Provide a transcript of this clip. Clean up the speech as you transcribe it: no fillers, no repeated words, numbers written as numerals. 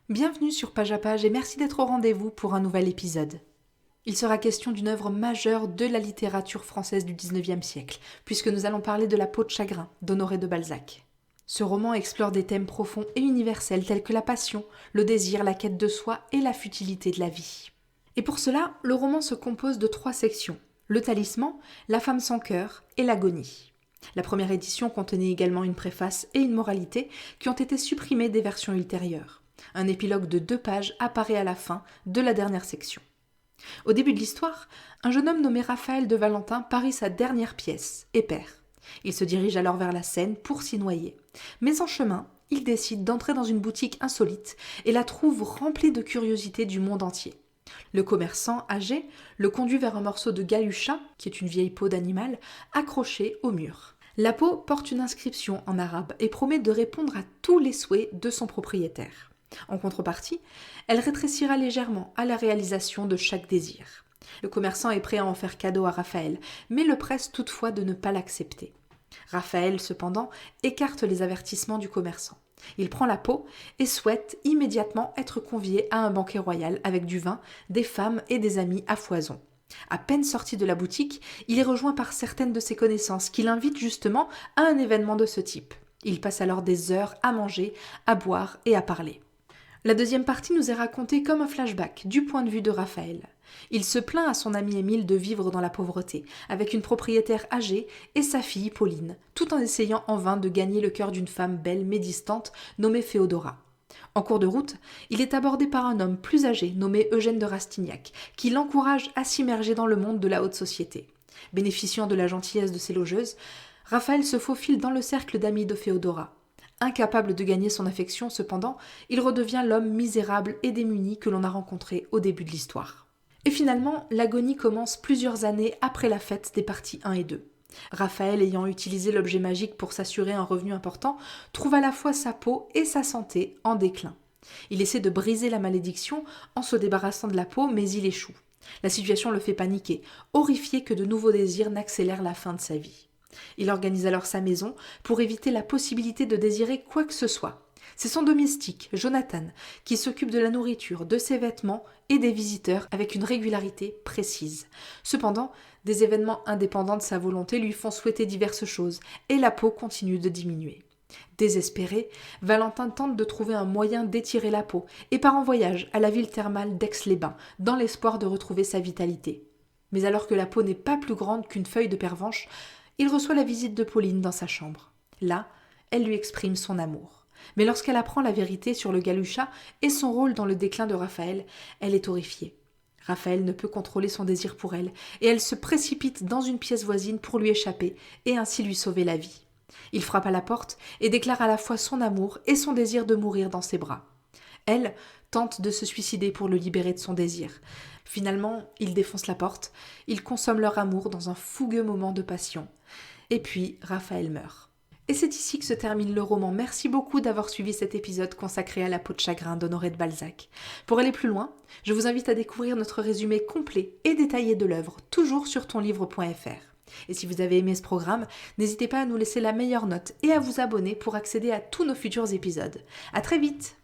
Bienvenue sur Page à Page et merci d'être au rendez-vous pour un nouvel épisode. Il sera question d'une œuvre majeure de la littérature française du XIXe siècle, puisque nous allons parler de La peau de chagrin d'Honoré de Balzac. Ce roman explore des thèmes profonds et universels tels que la passion, le désir, la quête de soi et la futilité de la vie. Et pour cela, le roman se compose de 3 sections, le talisman, la femme sans cœur et l'agonie. La première édition contenait également une préface et une moralité qui ont été supprimées des versions ultérieures. Un épilogue de 2 pages apparaît à la fin de la dernière section. Au début de l'histoire, un jeune homme nommé Raphaël de Valentin parie sa dernière pièce et perd. Il se dirige alors vers la Seine pour s'y noyer. Mais en chemin, il décide d'entrer dans une boutique insolite et la trouve remplie de curiosités du monde entier. Le commerçant, âgé, le conduit vers un morceau de galucha, qui est une vieille peau d'animal, accrochée au mur. La peau porte une inscription en arabe et promet de répondre à tous les souhaits de son propriétaire. En contrepartie, elle rétrécira légèrement à la réalisation de chaque désir. Le commerçant est prêt à en faire cadeau à Raphaël, mais le presse toutefois de ne pas l'accepter. Raphaël, cependant, écarte les avertissements du commerçant. Il prend la peau et souhaite immédiatement être convié à un banquet royal avec du vin, des femmes et des amis à foison. À peine sorti de la boutique, il est rejoint par certaines de ses connaissances qui l'invitent justement à un événement de ce type. Il passe alors des heures à manger, à boire et à parler. La deuxième partie nous est racontée comme un flashback du point de vue de Raphaël. Il se plaint à son ami Émile de vivre dans la pauvreté, avec une propriétaire âgée et sa fille Pauline, tout en essayant en vain de gagner le cœur d'une femme belle mais distante nommée Féodora. En cours de route, il est abordé par un homme plus âgé nommé Eugène de Rastignac, qui l'encourage à s'immerger dans le monde de la haute société. Bénéficiant de la gentillesse de ses logeuses, Raphaël se faufile dans le cercle d'amis de Féodora. Incapable de gagner son affection, cependant, il redevient l'homme misérable et démuni que l'on a rencontré au début de l'histoire. Et finalement, l'agonie commence plusieurs années après la fête des parties 1 et 2. Raphaël, ayant utilisé l'objet magique pour s'assurer un revenu important, trouve à la fois sa peau et sa santé en déclin. Il essaie de briser la malédiction en se débarrassant de la peau, mais il échoue. La situation le fait paniquer, horrifié que de nouveaux désirs n'accélèrent la fin de sa vie. Il organise alors sa maison pour éviter la possibilité de désirer quoi que ce soit. C'est son domestique, Jonathan, qui s'occupe de la nourriture, de ses vêtements et des visiteurs avec une régularité précise. Cependant, des événements indépendants de sa volonté lui font souhaiter diverses choses et la peau continue de diminuer. Désespéré, Valentin tente de trouver un moyen d'étirer la peau et part en voyage à la ville thermale d'Aix-les-Bains dans l'espoir de retrouver sa vitalité. Mais alors que la peau n'est pas plus grande qu'une feuille de pervenche, il reçoit la visite de Pauline dans sa chambre. Là, elle lui exprime son amour. Mais lorsqu'elle apprend la vérité sur le galucha et son rôle dans le déclin de Raphaël, elle est horrifiée. Raphaël ne peut contrôler son désir pour elle, et elle se précipite dans une pièce voisine pour lui échapper et ainsi lui sauver la vie. Il frappe à la porte et déclare à la fois son amour et son désir de mourir dans ses bras. Elle tente de se suicider pour le libérer de son désir. Finalement, ils défoncent la porte, ils consomment leur amour dans un fougueux moment de passion. Et puis, Raphaël meurt. Et c'est ici que se termine le roman. Merci beaucoup d'avoir suivi cet épisode consacré à La peau de chagrin d'Honoré de Balzac. Pour aller plus loin, je vous invite à découvrir notre résumé complet et détaillé de l'œuvre, toujours sur tonlivre.fr. Et si vous avez aimé ce programme, n'hésitez pas à nous laisser la meilleure note et à vous abonner pour accéder à tous nos futurs épisodes. À très vite!